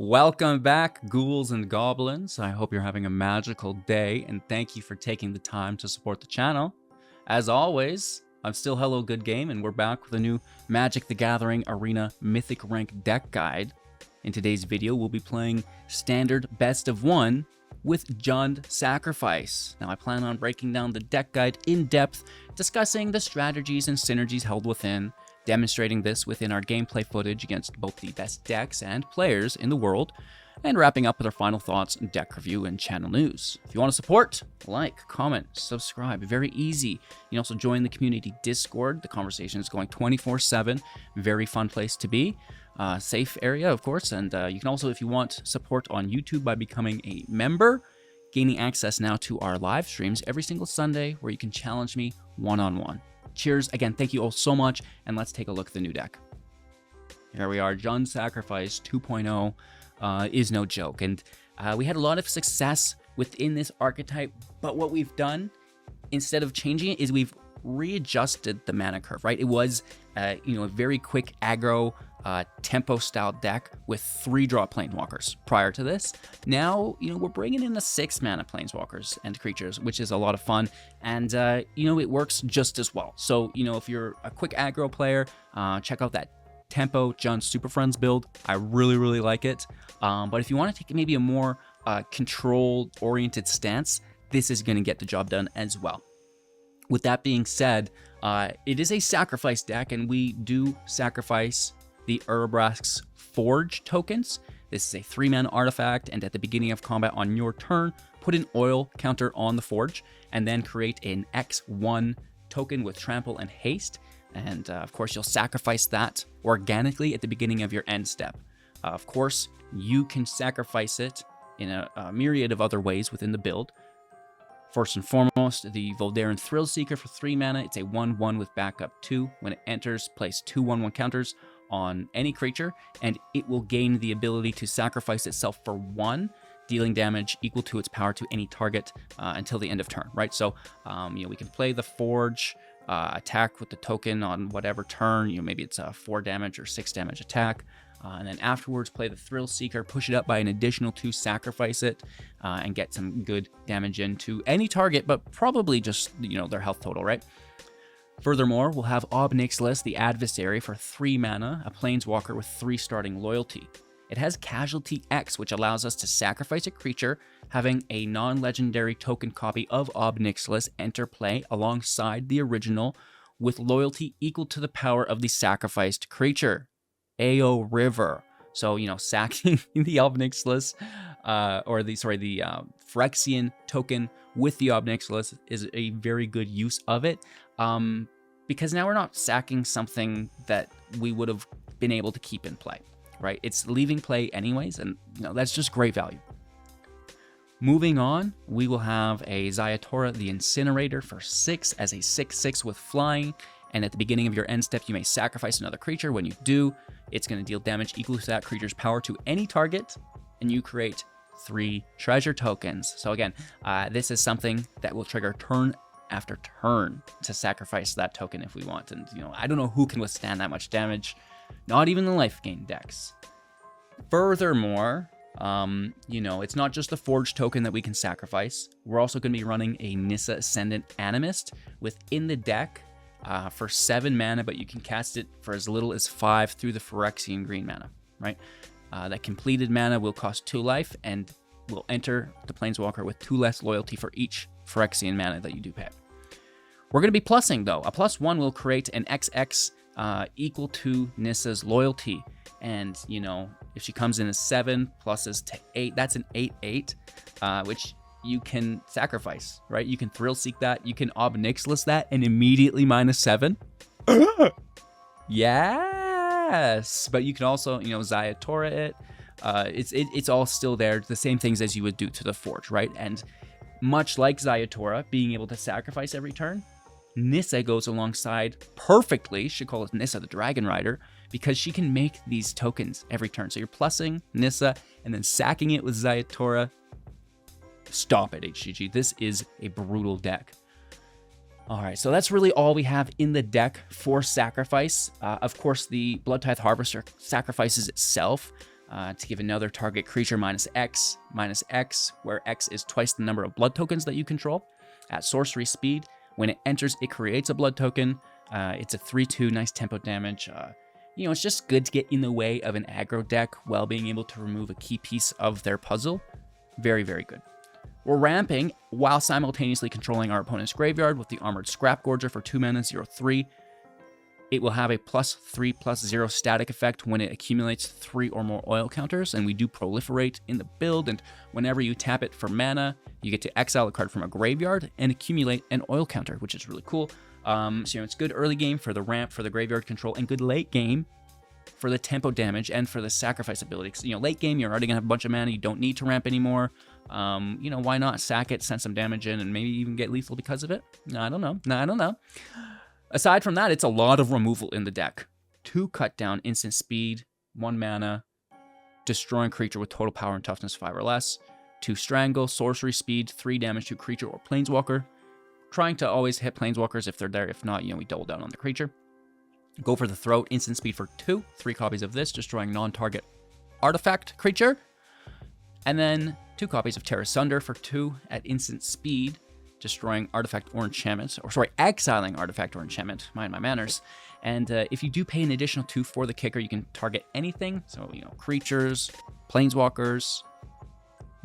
Welcome back, ghouls and goblins. I hope you're having a magical day, and thank you for taking the time to support the channel. As always, I'm still Hello Good Game, and we're back with a new Magic the Gathering Arena Mythic Rank deck guide. In today's video, we'll be playing Standard Best of 1 with Jund Sacrifice. Now, I plan on breaking down the deck guide in depth, discussing the strategies and synergies held within, demonstrating this within our gameplay footage against both the best decks and players in the world, and wrapping up with our final thoughts, deck review, and channel news. If you want to support, like, comment, subscribe. Very easy. You can also join the community Discord. The conversation is going 24/7. Very fun place to be. Safe area, of course, and you can also, if you want, support on YouTube by becoming a member, gaining access now to our live streams every single Sunday where you can challenge me one-on-one. Cheers. Again, thank you all so much, and let's take a look at the new deck. Here we are. Jund Sacrifice 2.0 is no joke, and we had a lot of success within this archetype, but what we've done, instead of changing it, is we've readjusted the mana curve, right? It was, a very quick aggro tempo-style deck with 3-drop planeswalkers prior to this. Now, we're bringing in the 6-mana planeswalkers and creatures, which is a lot of fun, and, it works just as well. So, if you're a quick aggro player, check out that Tempo Jund Super Friends build. I really like it. But if you want to take maybe a more control-oriented stance, this is going to get the job done as well. With that being said, it is a sacrifice deck, and we do sacrifice the Urabrask's Forge tokens. This is a 3-mana artifact, and at the beginning of combat on your turn, put an oil counter on the Forge, and then create an X1 token with trample and haste. And of course, you'll sacrifice that organically at the beginning of your end step. Of course, you can sacrifice it in a myriad of other ways within the build. First and foremost, the Voldaren Thrillseeker for 3 mana. It's a 1/1 with backup 2. When it enters, place 2 1/1 counters on any creature, and it will gain the ability to sacrifice itself for 1, dealing damage equal to its power to any target until the end of turn, right? So, we can play the Forge, attack with the token on whatever turn, maybe it's a 4 damage or 6 damage attack, and then afterwards play the Thrillseeker, push it up by an additional 2, sacrifice it, and get some good damage into any target, but probably just, their health total, right? Furthermore, we'll have Decklist, the Adversary, for 3 mana, a planeswalker with 3 starting loyalty. It has Casualty X, which allows us to sacrifice a creature, having a non-legendary token copy of Decklist enter play alongside the original, with loyalty equal to the power of the sacrificed creature. AO River. So, sacking the Decklist, or the Phyrexian token with the Decklist is a very good use of it. Because now we're not sacking something that we would have been able to keep in play, right? It's leaving play anyways, and that's just great value. Moving on, we will have a Ziatora, the Incinerator, for 6 as a 6/6 with flying, and at the beginning of your end step, you may sacrifice another creature. When you do, it's going to deal damage equal to that creature's power to any target, and you create 3 treasure tokens. So again, this is something that will trigger turn after turn to sacrifice that token if we want. And, I don't know who can withstand that much damage. Not even the life gain decks. Furthermore, it's not just the Forge token that we can sacrifice. We're also going to be running a Nissa Ascendant Animist within the deck for 7 mana, but you can cast it for as little as 5 through the Phyrexian green mana, right? That completed mana will cost 2 life and will enter the Planeswalker with 2 less loyalty for each Phyrexian mana that you do pay. We're going to be plussing, though. A +1 will create an XX equal to Nissa's loyalty. And, if she comes in as 7 pluses to 8, that's an 8/8, which you can sacrifice, right? You can Thrillseek that, you can Decklist that, and immediately -7. Yes! But you can also, Ziatora it. It's all still there, the same things as you would do to the Forge, right? And much like Ziatora, being able to sacrifice every turn, Nissa goes alongside perfectly. Should call it Nissa the Dragon Rider, because she can make these tokens every turn. So you're plussing Nissa and then sacking it with Ziatora. Stop it, HGG. This is a brutal deck. All right, so that's really all we have in the deck for sacrifice. Of course, the Bloodtithe Harvester sacrifices itself. to give another target creature -X, -X, where X is twice the number of blood tokens that you control. At sorcery speed, when it enters, it creates a blood token. It's a 3/2, nice tempo damage. You know, it's just good to get in the way of an aggro deck while being able to remove a key piece of their puzzle. Very, very good. We're ramping while simultaneously controlling our opponent's graveyard with the Armored Scrap Gorger for 2 mana, 0/3. It will have a +3/+0 static effect when it accumulates 3 or more oil counters, and we do proliferate in the build, and whenever you tap it for mana, you get to exile a card from a graveyard and accumulate an oil counter, which is really cool. So, you know, it's good early game for the ramp, for the graveyard control, and good late game for the tempo damage and for the sacrifice ability. Because, you know, late game, you're already going to have a bunch of mana. You don't need to ramp anymore. You know, why not sack it, send some damage in, and maybe even get lethal because of it? I don't know. Aside from that, it's a lot of removal in the deck. 2 cut down, instant speed, 1 mana, destroying creature with total power and toughness 5 or less. 2 strangle, sorcery speed, 3 damage to creature or planeswalker. Trying to always hit planeswalkers if they're there. If not, you know, we double down on the creature. Go for the throat, instant speed for 2. 3 copies of this, destroying non-target artifact creature. And then 2 copies of Terra Sunder for 2 at instant speed, destroying artifact or enchantment. Or sorry, exiling artifact or enchantment. Mind my manners. And if you do pay an additional 2 for the kicker, you can target anything. So, you know, creatures, planeswalkers.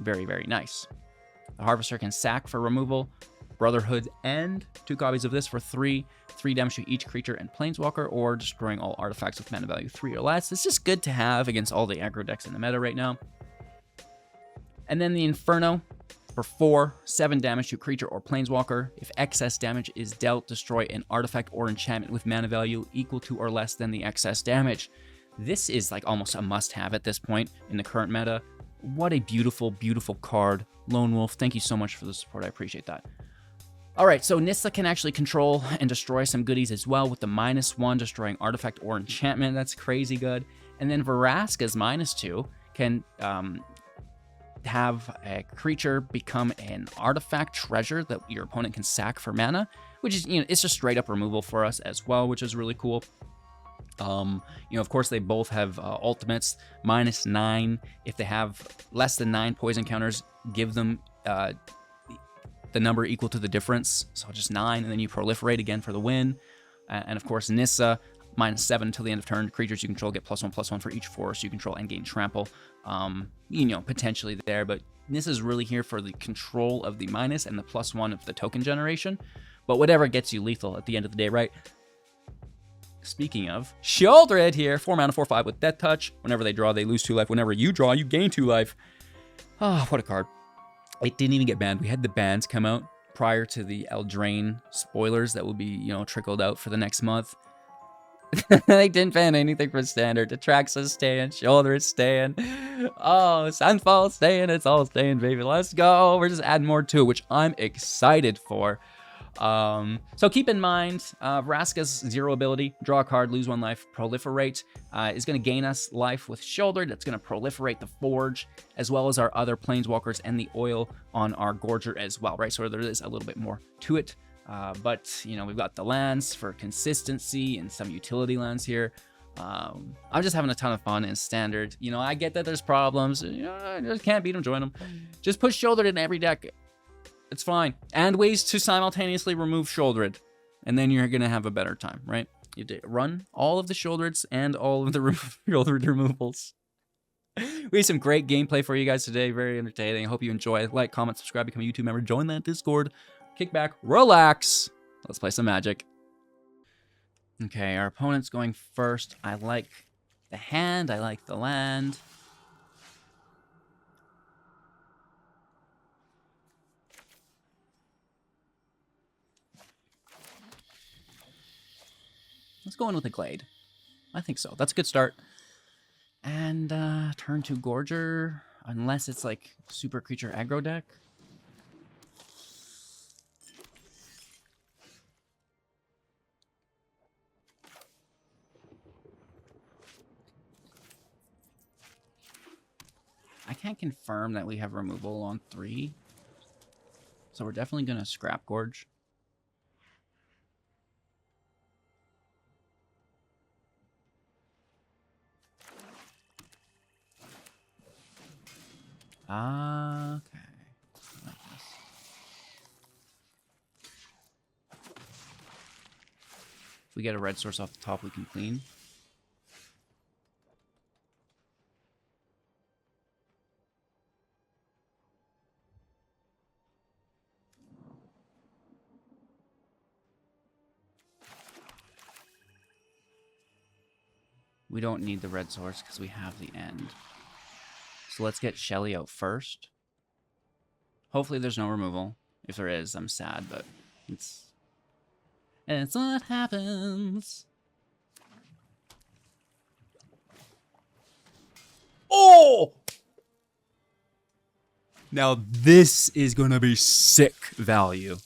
Very, very nice. The Harvester can sack for removal. Brotherhood's End, 2 copies of this for 3 damage to each creature and planeswalker, or destroying all artifacts with mana value 3 or less. It's just good to have against all the aggro decks in the meta right now. And then the Inferno for 4, 7 damage to creature or planeswalker. If excess damage is dealt, destroy an artifact or enchantment with mana value equal to or less than the excess damage. This is like almost a must-have at this point in the current meta. What a beautiful, beautiful card. Lone Wolf, thank you so much for the support. I appreciate that. All right, so Nissa can actually control and destroy some goodies as well with the -1, destroying artifact or enchantment. That's crazy good. And then Vraska's -2 can have a creature become an artifact treasure that your opponent can sack for mana, which is, you know, it's just straight up removal for us as well, which is really cool. You know, of course, they both have ultimates. -9. If they have less than 9 poison counters, give them the number equal to the difference, so just 9, and then you proliferate again for the win. And of course, Nissa, -7 until the end of turn. Creatures you control get +1/+1 for each force you control and gain trample. You know, potentially there, but Nissa's really here for the control of the minus and the +1 of the token generation. But whatever gets you lethal at the end of the day, right? Speaking of, Sheoldred here, 4 mana, 4/5 with Death Touch. Whenever they draw, they lose 2 life. Whenever you draw, you gain 2 life. Ah, what a card. It didn't even get banned. We had the bans come out prior to the Eldraine spoilers that will be, you know, trickled out for the next month. They didn't ban anything for Standard. Atraxa's staying, Sheoldred's staying. Oh, Sunfall's staying. It's all staying, baby. Let's go. We're just adding more to it, which I'm excited for. So keep in mind, Vraska's 0 ability, draw a card, lose 1 life, proliferate, is going to gain us life with Shoulder. That's going to proliferate the Forge, as well as our other planeswalkers and the oil on our Gorger as well, right? So there is a little bit more to it. But, you know, we've got the lands for consistency and some utility lands here. I'm just having a ton of fun in Standard. You know, I get that there's problems. You know, I just can't beat them, join them. Just push Shoulder in every deck. It's fine. And ways to simultaneously remove Sheoldred. And then you're going to have a better time, right? You run all of the Sheoldreds and all of the Sheoldred removals. We have some great gameplay for you guys today. Very entertaining. I hope you enjoy. Like, comment, subscribe, become a YouTube member, join that Discord. Kick back, relax. Let's play some Magic. Okay, our opponent's going first. I like the hand. I like the land. Let's go in with a Glade. I think so. That's a good start. And turn to Gorger, unless it's like super creature aggro deck. I can't confirm that we have removal on 3. So we're definitely going to scrap Gorge. Okay. I like this. If we get a red source off the top, we can clean. We don't need the red source because we have the end. So let's get Shelly out first. Hopefully there's no removal. If there is, I'm sad, but it's what happens. Oh! Now this is gonna be sick value.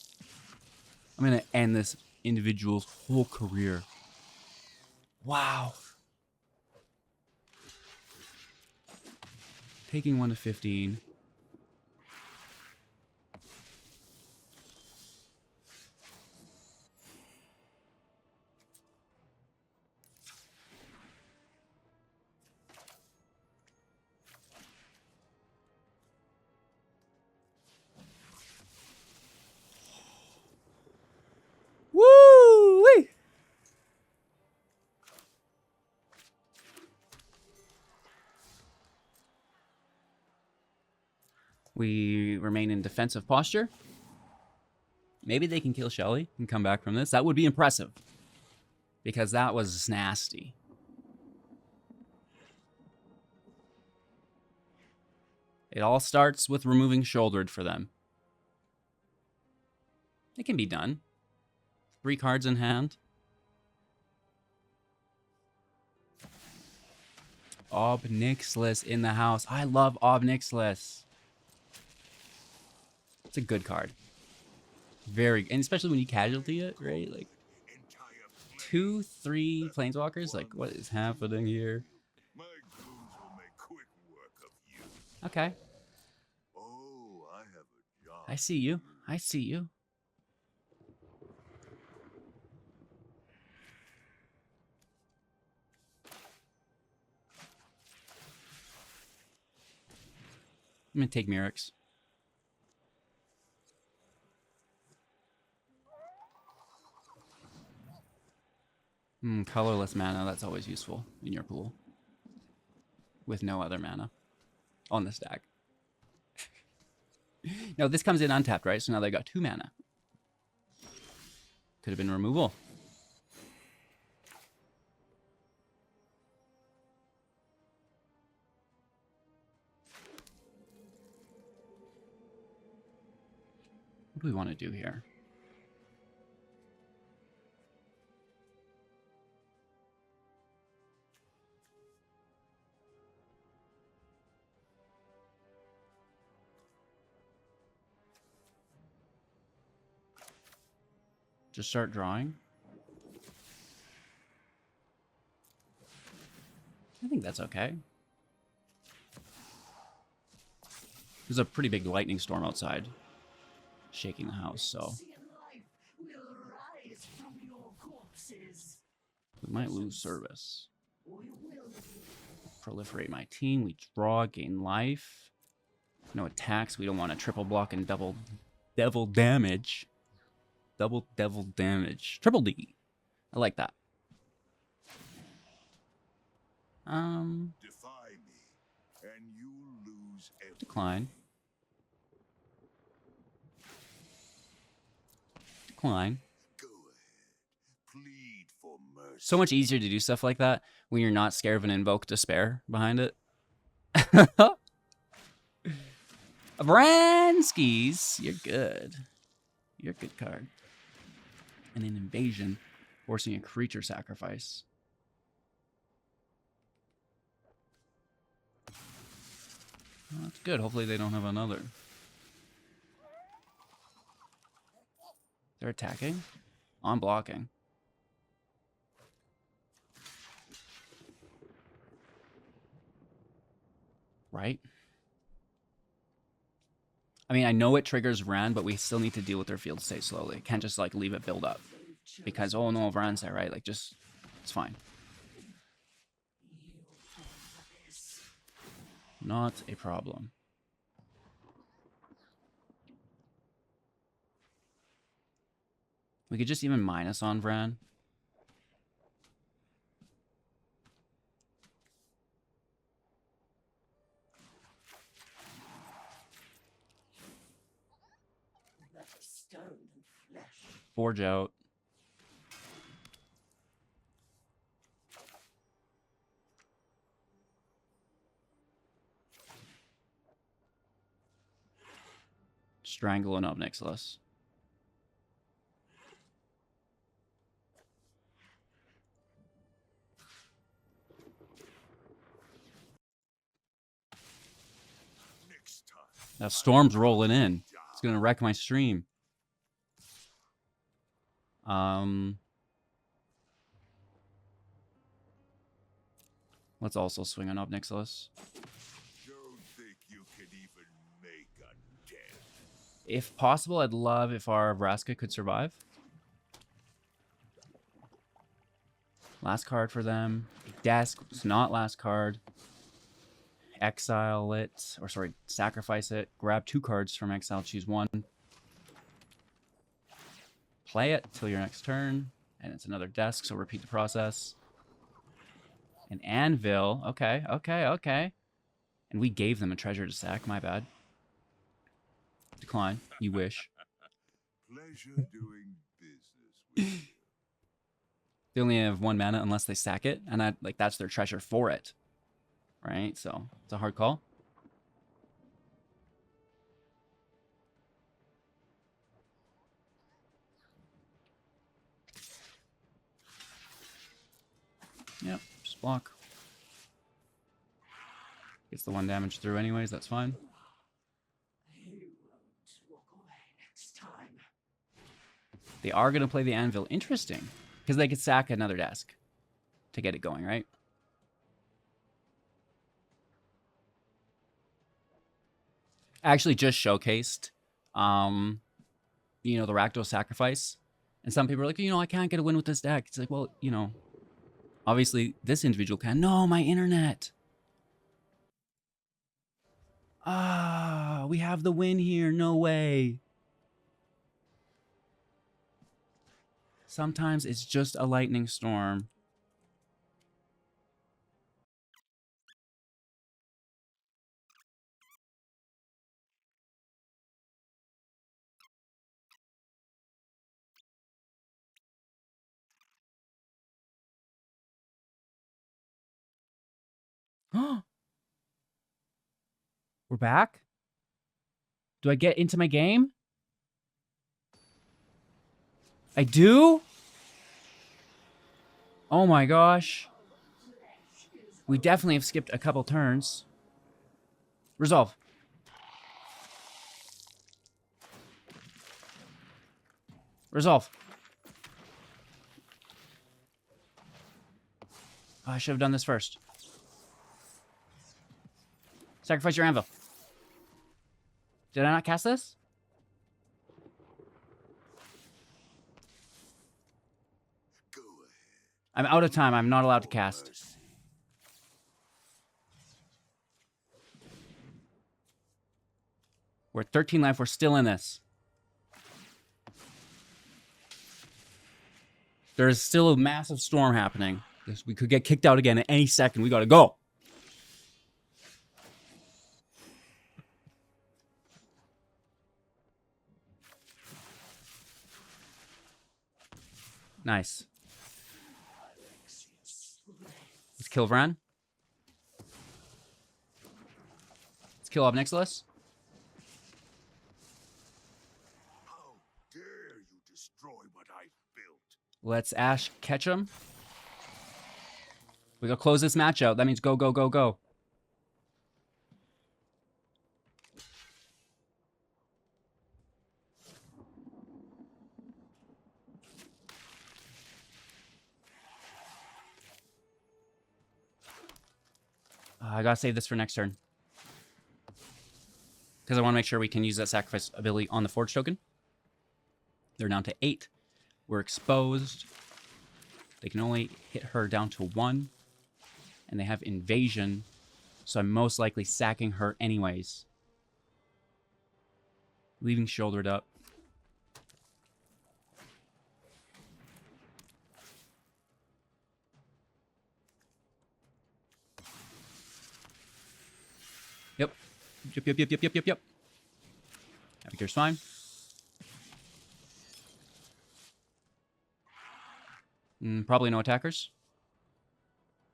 I'm gonna end this individual's whole career. Wow. Taking 1 to 15. Woo! We remain in defensive posture. Maybe they can kill Shelly and come back from this. That would be impressive. Because that was nasty. It all starts with removing Shouldered for them. It can be done. 3 cards in hand. Obnixless in the house. I love Obnixless. It's a good card. Very, and especially when you casualty it, right? Like 2, 3 planeswalkers. Like, what is happening here? Okay. I see you. I see you. I'm gonna take Mirrex. Colorless mana, that's always useful in your pool. With no other mana on the stack. No, this comes in untapped, right? So now they got 2 mana. Could have been removal. What do we want to do here? Just start drawing. I think that's okay. There's a pretty big lightning storm outside, shaking the house, so we might lose service. Proliferate my team. We draw, gain life. No attacks. We don't want to triple block and double devil damage. Double devil damage. Triple D. I like that. Defy me, and you lose everything. Decline. Decline. Go ahead. Plead for mercy. So much easier to do stuff like that when you're not scared of an Invoke Despair behind it. Vranskis, you're good. You're a good card. And an Invasion, forcing a creature sacrifice. Well, that's good. Hopefully they don't have another. They're attacking? I'm blocking. Right? I mean, I know it triggers Vran, but we still need to deal with their field state slowly. Can't just, like, leave it build up. Because, oh no, Vran's there, right? Like, just, it's fine. Not a problem. We could just even minus on Vran. Forge out. Strangle and Obnixilis. Now Storm's rolling in. It's gonna wreck my stream. Let's also swing on Obnixilis. Don't think you can even make a dent. If possible, I'd love if our Urabrask could survive. Last card for them. Desk. It's not last card. Exile it. Or sorry, sacrifice it. Grab 2 cards from exile. Choose 1. Play it till your next turn. And it's another desk, so repeat the process. An anvil. Okay, okay, okay. And we gave them a treasure to sack. My bad. Decline. You wish. Pleasure doing business with you. They only have 1 mana unless they sack it. And that's their treasure for it. Right? So, it's a hard call. Yep, just block. Gets the 1 damage through anyways, that's fine. They are going to play the anvil. Interesting. Because they could sack another desk to get it going, right? I actually just showcased, you know, the Rakdos Sacrifice. And some people are like, you know, I can't get a win with this deck. It's like, well, you know, obviously this individual can. No, my internet. Ah, we have the win here. No way. Sometimes it's just a lightning storm. We're back? Do I get into my game? I do? Oh my gosh. We definitely have skipped a couple turns. Resolve. Resolve. Oh, I should have done this first. Sacrifice your anvil. Did I not cast this? Go ahead. I'm out of time. I'm not allowed to cast. We're at 13 life. We're still in this. There is still a massive storm happening. We could get kicked out again at any second. We gotta go. Nice. Let's kill Vran. Let's kill Obnixilis. How dare you destroy what I built? Let's Ash catch him. We gotta close this match out. That means go, go, go, go. I gotta save this for next turn. Because I want to make sure we can use that sacrifice ability on the Forge token. They're down to 8. We're exposed. They can only hit her down to 1. And they have invasion. So I'm most likely sacking her anyways. Leaving shouldered up. Yep. Yep. Navigator's fine. Probably no attackers.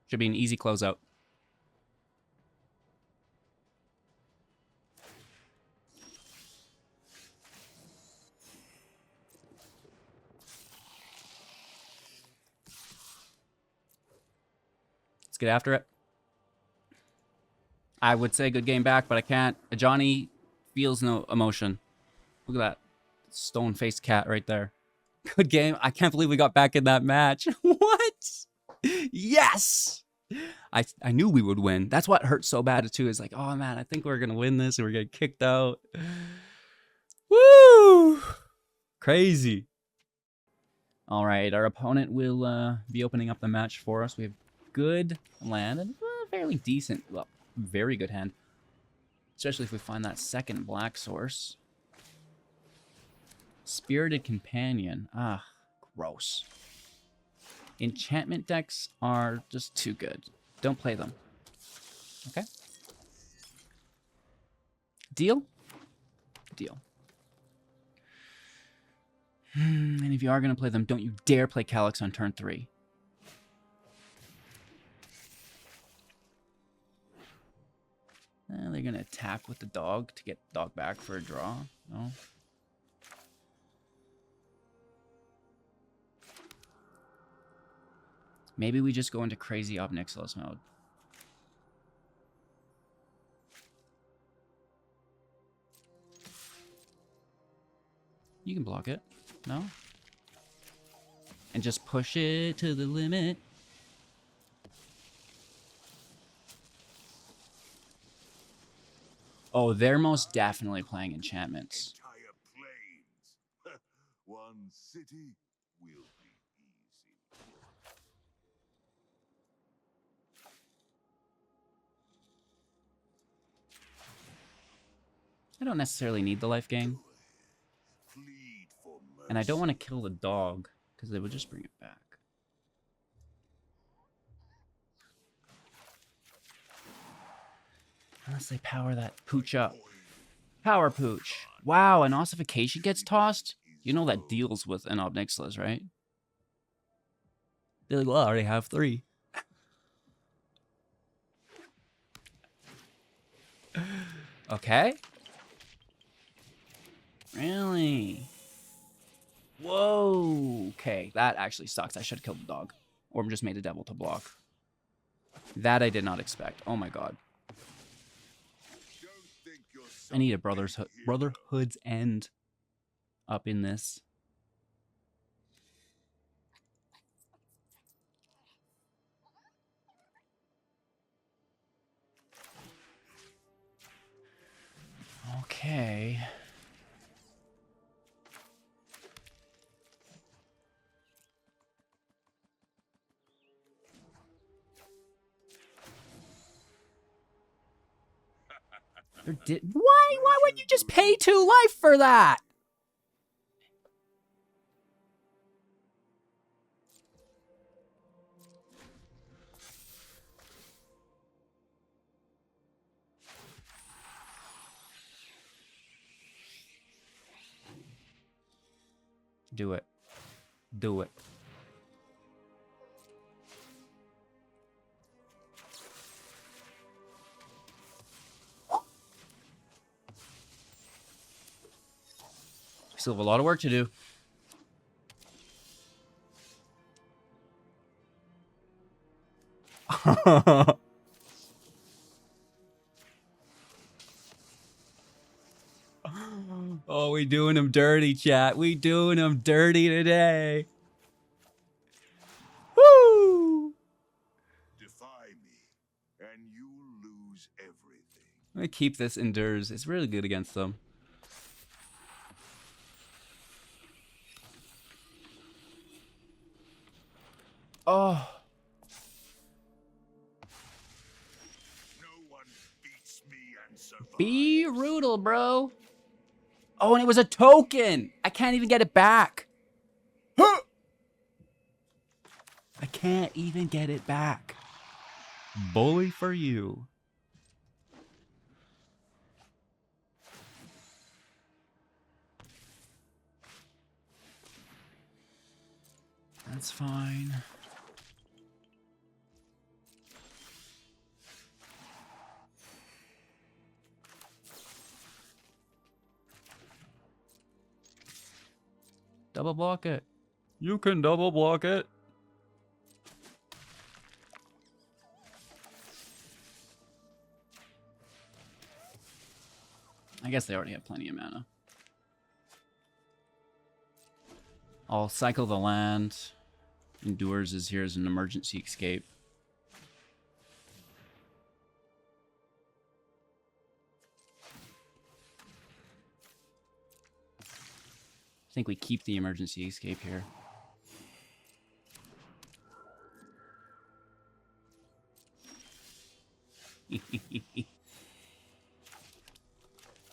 Should be an easy closeout. Let's get after it. I would say good game back, but I can't. Johnny feels no emotion. Look at that stone-faced cat right there. Good game. I can't believe we got back in that match. What? Yes! I knew we would win. That's what hurt so bad too. Is like, oh man, I think we're gonna win this and we're getting kicked out. Woo! Crazy. All right, our opponent will be opening up the match for us. We have good land and fairly decent, well, very good hand. Especially if we find that second black source. Spirited Companion. Ah, gross. Enchantment decks are just too good. Don't play them. Okay? Deal? Deal. And if you are going to play them, don't you dare play Calyx on turn 3. They're going to attack with the dog to get the dog back for a draw. No? Maybe we just go into crazy Ob Nixilis mode. You can block it. No? And just push it to the limit. Oh, they're most definitely playing enchantments. Entire plains. One city will be easy. I don't necessarily need the life gain. Plead for mercy. And I don't want to kill the dog, because they would just bring it back. Unless they power that pooch up. Power pooch. Wow, an ossification gets tossed? You know that deals with an Ob Nixilis, right? They're like, well, I already have 3. Okay. Really? Whoa. Okay, that actually sucks. I should have killed the dog. Or just made a devil to block. That I did not expect. Oh my god. Don't think you're I need a some Brotherhood's End up in this. Okay. Why would you just pay 2 life for that? Do it. Do it. Still have a lot of work to do. Oh, we doing him dirty, chat. We doing him dirty today. Woo! Defy me, and you'll lose everything. I'm gonna keep this Endures. It's really good against them. Oh. No one beats me and survives. Be brutal, bro. Oh, and it was a token. I can't even get it back. I can't even get it back. Bully for you. That's fine. Double block it. You can double block it. I guess they already have plenty of mana. I'll cycle the land. Endures is here as an emergency escape. I think we keep the emergency escape here.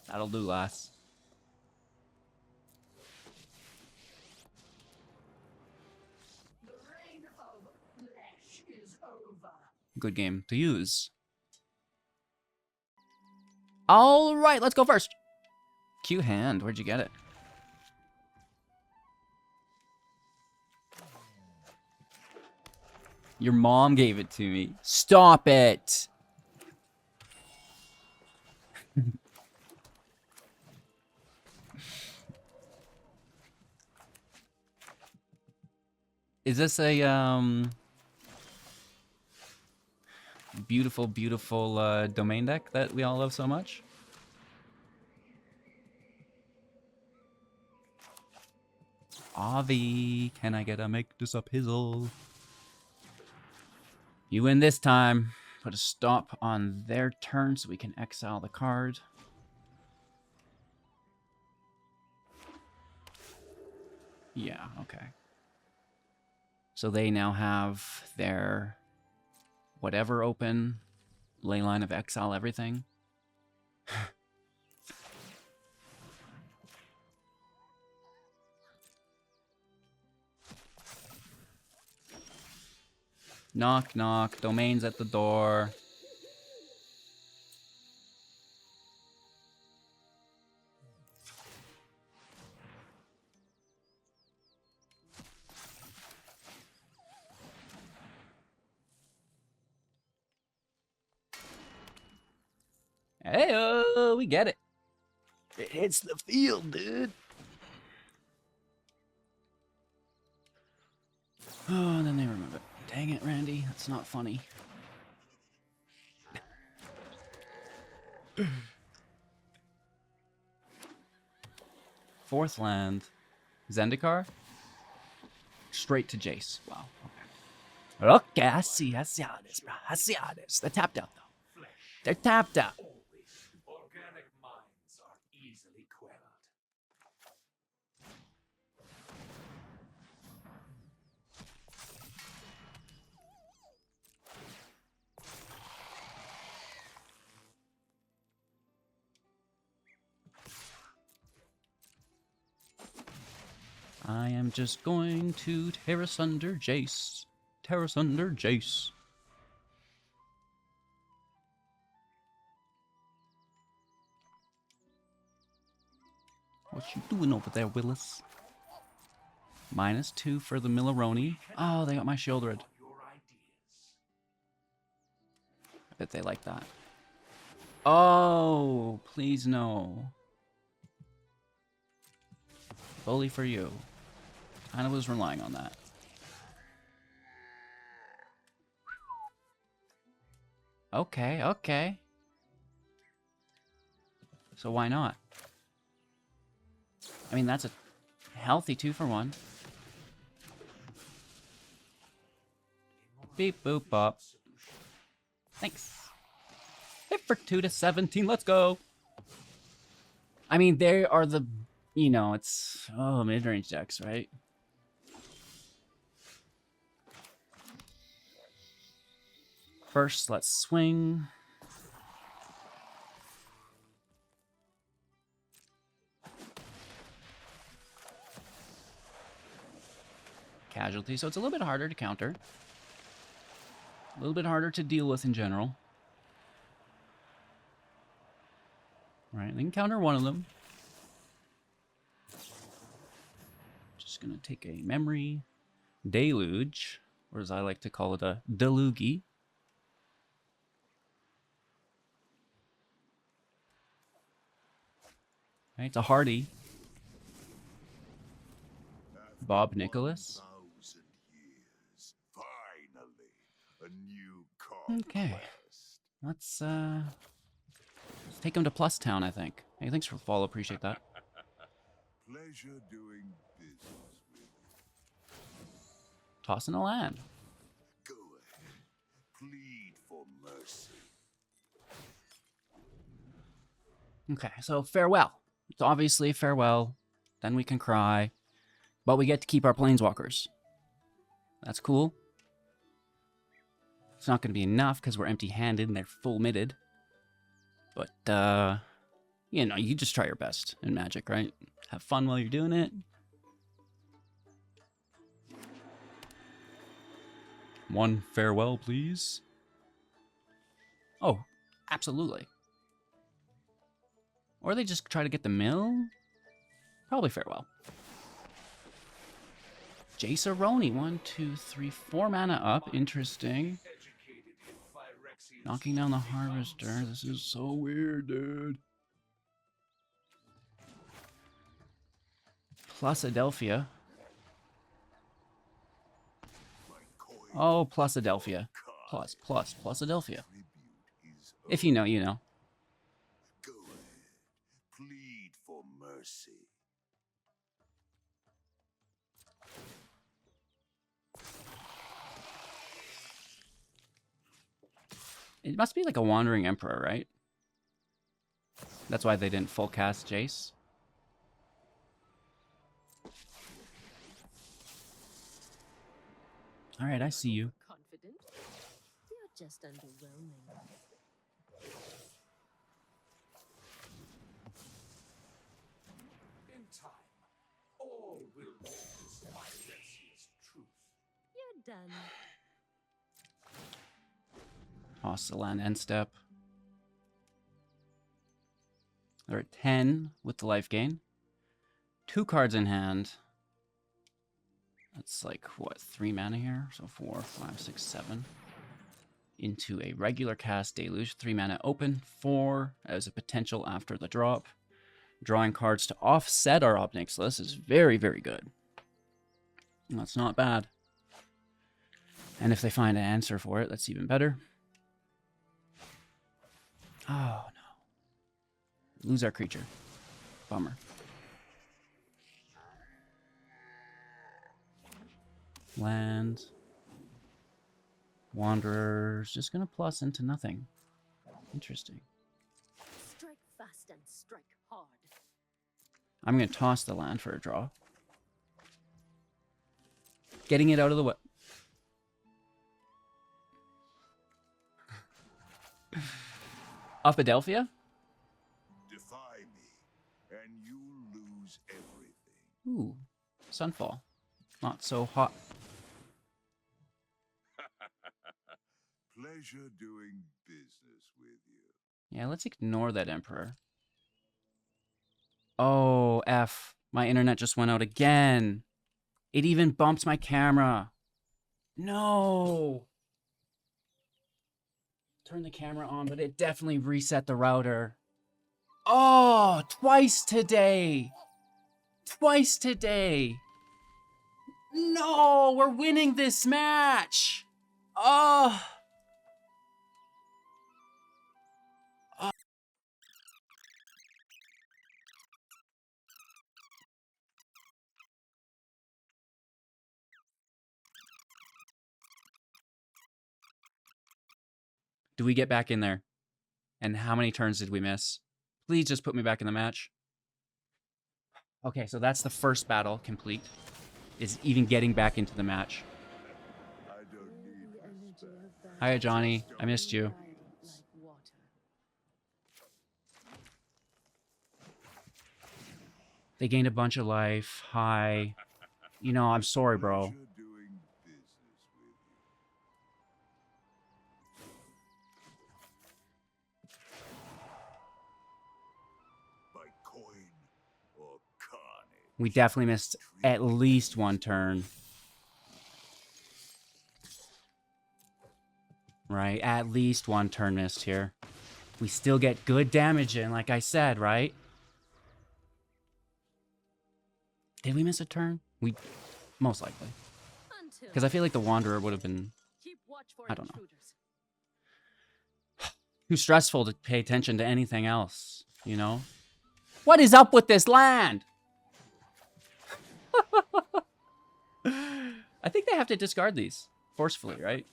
That'll do, lass. Good game to use. All right, let's go first. Q hand, where'd you get it? Your mom gave it to me. Stop it. Is this a beautiful, beautiful domain deck that we all love so much? Avi, can I get a make this a puzzle? You win this time. Put a stop on their turn so we can exile the card. Yeah, okay. So they now have their whatever open, Leyline of Exile, everything. Knock, knock, domain's at the door. Hey, we get it. It hits the field, dude. Oh, and then they remove it. Dang it, Randy. That's not funny. Fourth land. Zendikar? Straight to Jace. Wow. Okay. Okay, I see how this, bro. I see how this. They're tapped out, though. They're tapped out. Organic minds are easily quelled. I am just going to tear asunder Jace. Tear asunder Jace. What you doing over there, Willis? -2 for the Milleroni. Oh, they got my Shieldred. I bet they like that. Oh, please no. Bully for you. Kind of was relying on that. Okay, okay. So why not? I mean, that's a healthy 2-for-1. Beep, boop, bop. Thanks. Hit for 2 to 17. Let's go. I mean, they are the, you know, it's, oh, mid-range decks, right? First, let's swing. Casualty, so it's a little bit harder to counter. A little bit harder to deal with in general. Right, they can counter one of them. Just gonna take a memory. Deluge, or as I like to call it, a delugi. Right, it's a hardy. Bob Nicholas. 1,000 years, finally, a new conquest. Okay. Let's take him to Plus Town, I think. Hey, thanks for the follow. Appreciate that. Pleasure doing business with you. Tossing a land. Go ahead, plead for mercy. Okay, so farewell. It's obviously farewell. Then we can cry. But we get to keep our planeswalkers. That's cool. It's not going to be enough because we're empty-handed and they're full-mitted. But, you know, you just try your best in Magic, right? Have fun while you're doing it. One farewell, please. Oh, absolutely. Or they just try to get the mill? Probably farewell. Jaceroni, 1, 2, 3, 4 mana up. Interesting. Knocking down the Harvester. This is so weird, dude. Plus Adelphia. Oh, plus Adelphia. Plus Adelphia. If you know, you know. Go ahead, plead for mercy. It must be like a Wandering Emperor, right? That's why they didn't full cast Jace. All right, I see you. Confident? You're just underwhelming. In time, all will witness my restless truth. You're done. Toss the land end step. They're at 10 with the life gain. 2 cards in hand. That's like, what, 3 mana here? So 4, 5, 6, 7. Into a regular cast Deluge. 3 mana open. 4 as a potential after the drop. Drawing cards to offset our Obnix list is very, very good. That's not bad. And if they find an answer for it, that's even better. Oh, no. Lose our creature. Bummer. Land. Wanderers. Just gonna plus into nothing. Interesting. Strike fast and strike hard. I'm gonna toss the land for a draw. Getting it out of the way. Up Adelphia? Defy me, and you'll lose everything. Ooh. Sunfall. Not so hot. Pleasure doing business with you. Yeah, let's ignore that Emperor. Oh, F. My internet just went out again. It even bumped my camera. No. Turn the camera on, but it definitely reset the router. Oh, twice today. Twice today. No, we're winning this match. Oh. Do we get back in there? And how many turns did we miss? Please just put me back in the match. Okay, so that's the first battle complete. Is even getting back into the match. I don't need respect. Hiya, Johnny. I missed you. Like water. They gained a bunch of life. Hi. You know, I'm sorry, bro. Pleasure doing business with you. By coin or carnage. We definitely missed at least one turn. right? At least one turn missed here. We still get good damage in, like I said, right? Did we miss a turn? We most likely. Until Because I feel like the Wanderer would have been keep watch for I don't know. intruders. too stressful to pay attention to anything else, you know? What is up with this land? I think they have to discard these forcefully, right?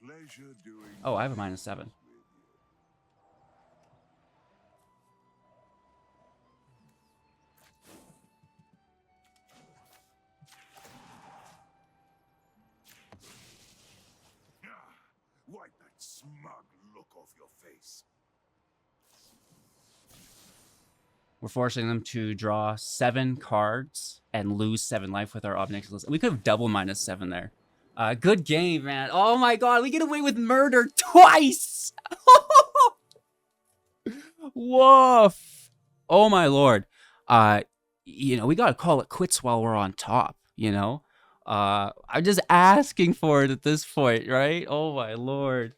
Pleasure doing Oh, I have a -7. with you. Wipe that smug look off your face. We're forcing them to draw 7 cards and lose 7 life with our Obnix list. We could have double -7 there. Good game, man. Oh my god, we get away with murder twice! Woof! Oh my lord. You know, we gotta call it quits while we're on top, you know? I'm just asking for it at this point, right? Oh my lord.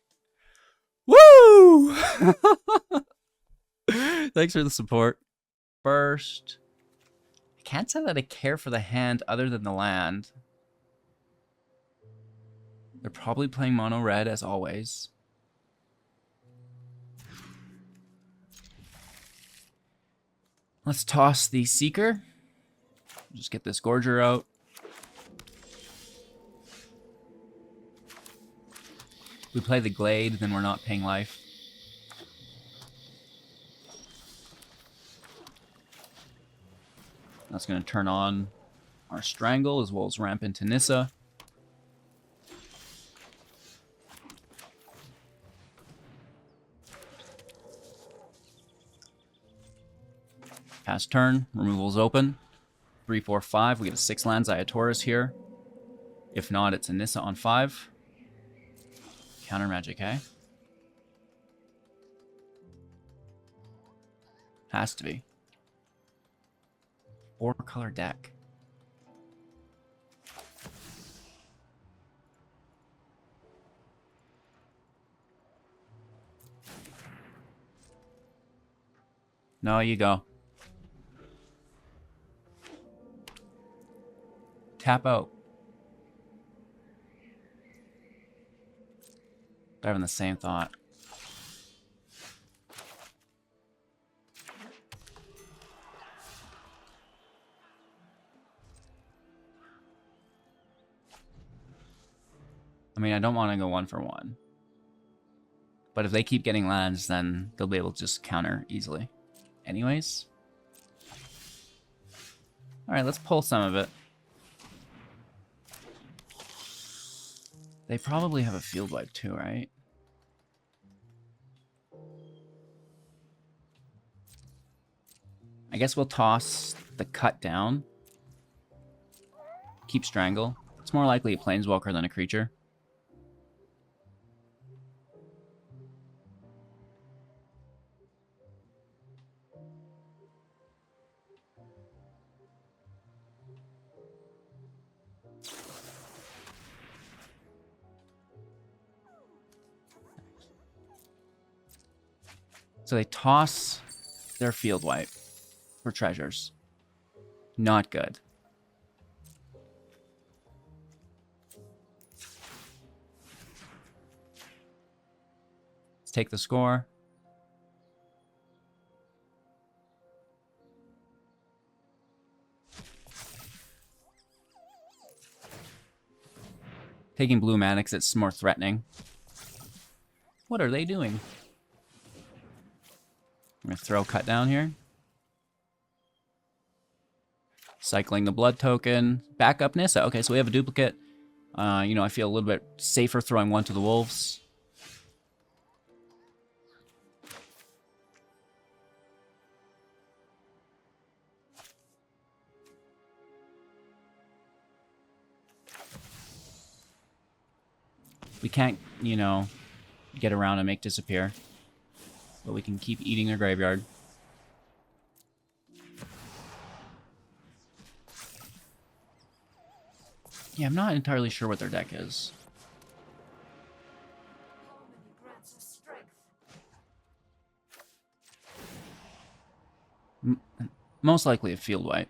Woo! Thanks for the support. First, I can't say that I care for the hand other than the land. They're probably playing mono red as always. Let's toss the Seeker. Just get this Gorger out. We play the Glade, then we're not paying life. That's going to turn on our Strangle as well as ramp into Nissa. Pass turn, removal's open. 3, 4, 5. We get a 6-land Ziatora's here. If not, it's a Nissa on 5. Counter magic, eh? Has to be. 4-color deck. No, you go. Tap out. They're having the same thought. I mean, I don't want to go 1 for 1. But if they keep getting lands, then they'll be able to just counter easily. Anyways. Alright, let's pull some of it. They probably have a field wipe too, right? I guess we'll toss the cut down. Keep Strangle. It's more likely a Planeswalker than a creature. So they toss their field wipe for treasures. Not good. Let's take the score. Taking blue Manix, it's more threatening. What are they doing? I'm going to throw cut down here. Cycling the blood token. Back up Nissa. Okay, so we have a duplicate. You know, I feel a little bit safer throwing 1 to the wolves. We can't, you know, get around and make disappear. But we can keep eating their graveyard. Yeah, I'm not entirely sure what their deck is. Most likely a field wipe.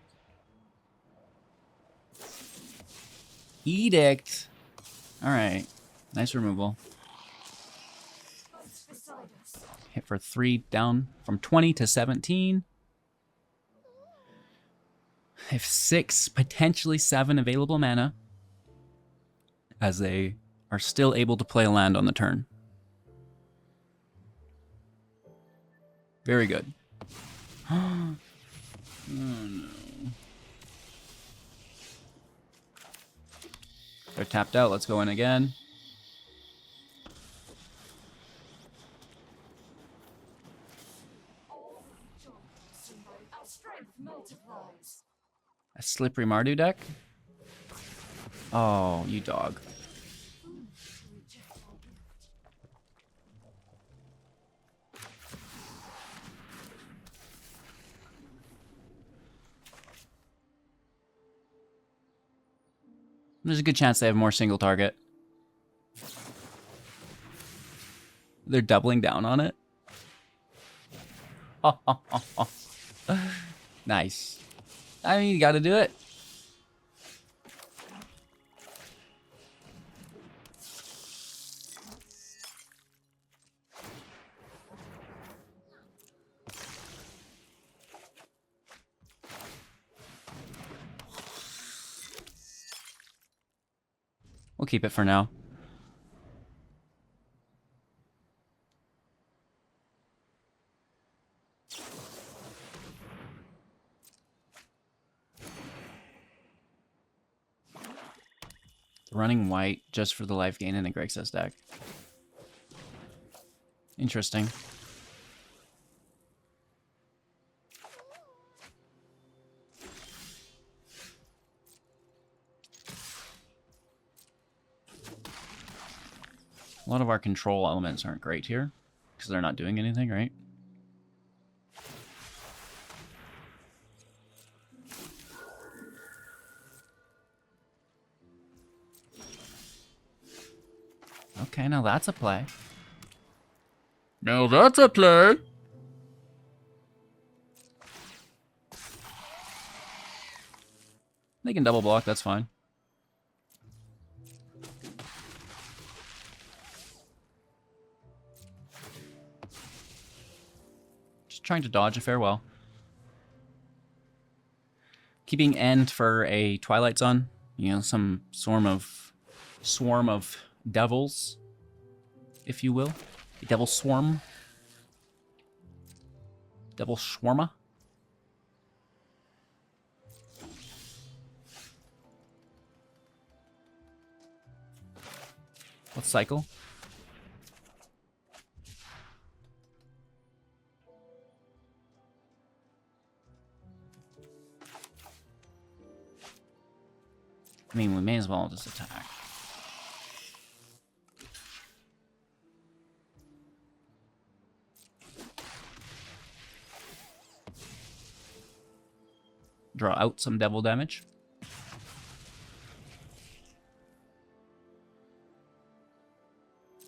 Edict. All right. Nice removal. Hit for 3 down from 20 to 17. I have 6, potentially 7 available mana as they are still able to play a land on the turn. Very good. Oh no. They're tapped out. Let's go in again. A Slippery Mardu deck? Oh, you dog. There's a good chance they have more single target. They're doubling down on it. Nice. I mean, you gotta do it. We'll keep it for now. Running white just for the life gain in a Grixis deck. Interesting. A lot of our control elements aren't great here because they're not doing anything, right? Okay, now that's a play. Now that's a play. They can double block, that's fine. Just trying to dodge a farewell. Keeping end for a Twilight Sun. You know, some swarm of devils, if you will. A devil swarm. Devil swarma. Let's cycle. I mean, we may as well just attack. Draw out some devil damage.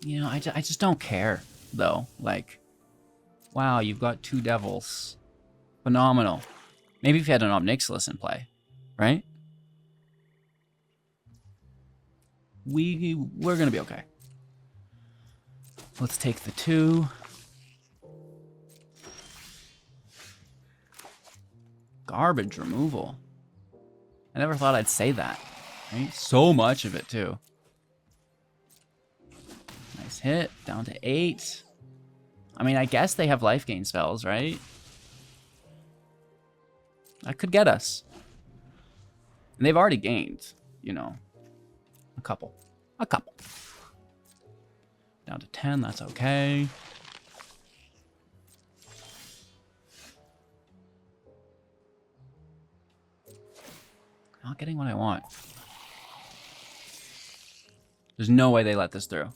You know, I just don't care, though. Like, wow, you've got 2 devils. Phenomenal. Maybe if you had an Omnixilus in play, right? We're gonna be okay. Let's take the 2. Garbage removal. I never thought I'd say that. Right? So much of it, too. Nice hit. Down to 8. I mean, I guess they have life gain spells, right? That could get us. And they've already gained, you know, a couple. Down to 10, that's okay. Not getting what I want. There's no way they let this through.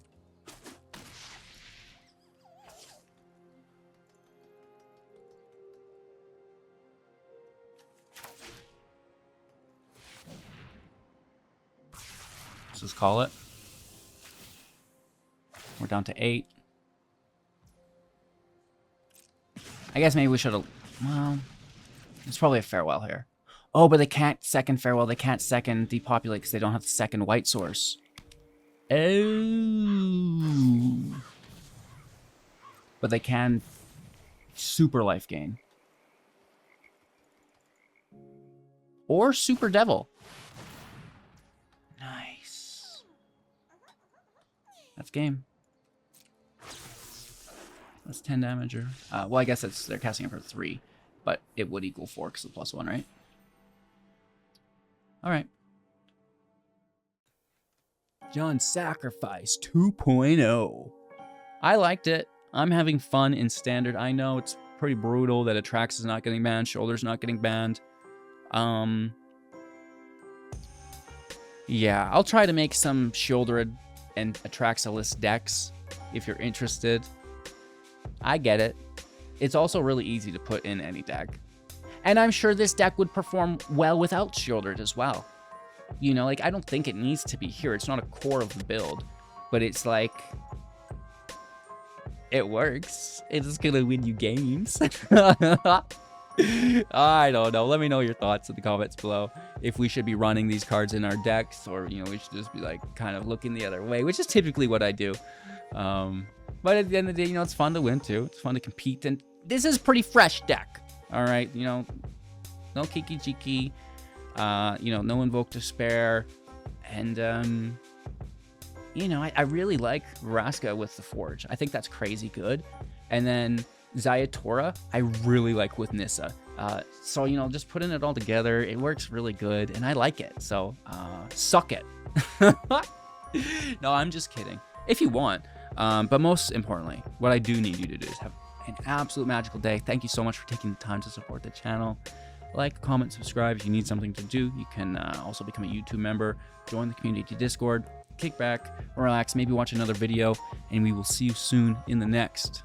Let's just call it. We're down to 8. I guess maybe we should have... Well, It's probably a farewell here. Oh, but they can't second farewell. They can't second depopulate because they don't have the second white source. Oh. But they can super life gain. Or super devil. Nice. That's game. That's 10 damager. Well, I guess they're casting it for 3, but it would equal 4 because of the +1, right? All right. Jund Sacrifice 2.0. I liked it. I'm having fun in Standard. I know it's pretty brutal that Atrax is not getting banned, Shoulder's not getting banned. Yeah, I'll try to make some Shoulder and Atraxalist decks if you're interested. I get it. It's also really easy to put in any deck. And I'm sure this deck would perform well without Shouldered as well. You know, like, I don't think it needs to be here. It's not a core of the build. But it's like, it works. It's gonna win you games. I don't know. Let me know your thoughts in the comments below. If we should be running these cards in our decks, or, you know, we should just be like kind of looking the other way, which is typically what I do. But at the end of the day, you know, it's fun to win too. It's fun to compete, and this is a pretty fresh deck. All right, you know, no Kiki Jiki, you know, no Invoke Despair, and you know, I really like Urabrask with the Forge. I think that's crazy good. And then Ziatora, I really like with Nissa. So, you know, just putting it all together, it works really good, and I like it. So, suck it. No, I'm just kidding. If you want. But most importantly, what I do need you to do is have an absolute magical day. Thank you so much for taking the time to support the channel. Like, comment, subscribe. If you need something to do, you can also become a YouTube member, join the community Discord, kick back, relax, maybe watch another video, and we will see you soon in the next.